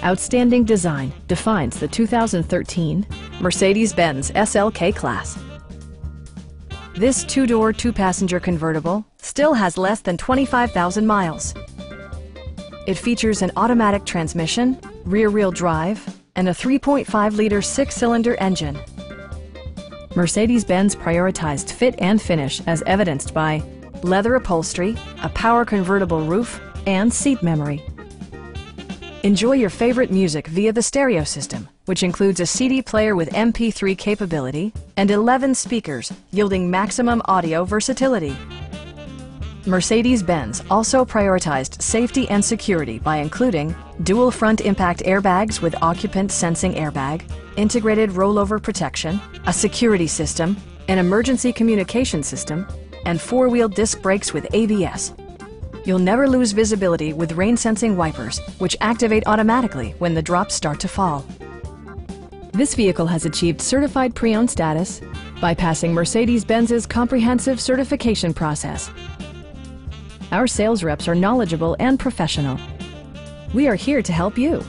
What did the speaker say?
Outstanding design defines the 2013 Mercedes-Benz SLK Class. This two-door, two-passenger convertible still has less than 25,000 miles. It features an automatic transmission, rear-wheel drive, and a 3.5-liter six-cylinder engine. Mercedes-Benz prioritized fit and finish as evidenced by leather upholstery, a power convertible roof, and seat memory. Enjoy your favorite music via the stereo system, which includes a CD player with MP3 capability and 11 speakers, yielding maximum audio versatility. Mercedes-Benz also prioritized safety and security by including dual front impact airbags with occupant sensing airbag, integrated rollover protection, a security system, an emergency communication system, and four-wheel disc brakes with ABS. You'll never lose visibility with rain-sensing wipers, which activate automatically when the drops start to fall. This vehicle has achieved certified pre-owned status by passing Mercedes-Benz's comprehensive certification process. Our sales reps are knowledgeable and professional. We are here to help you.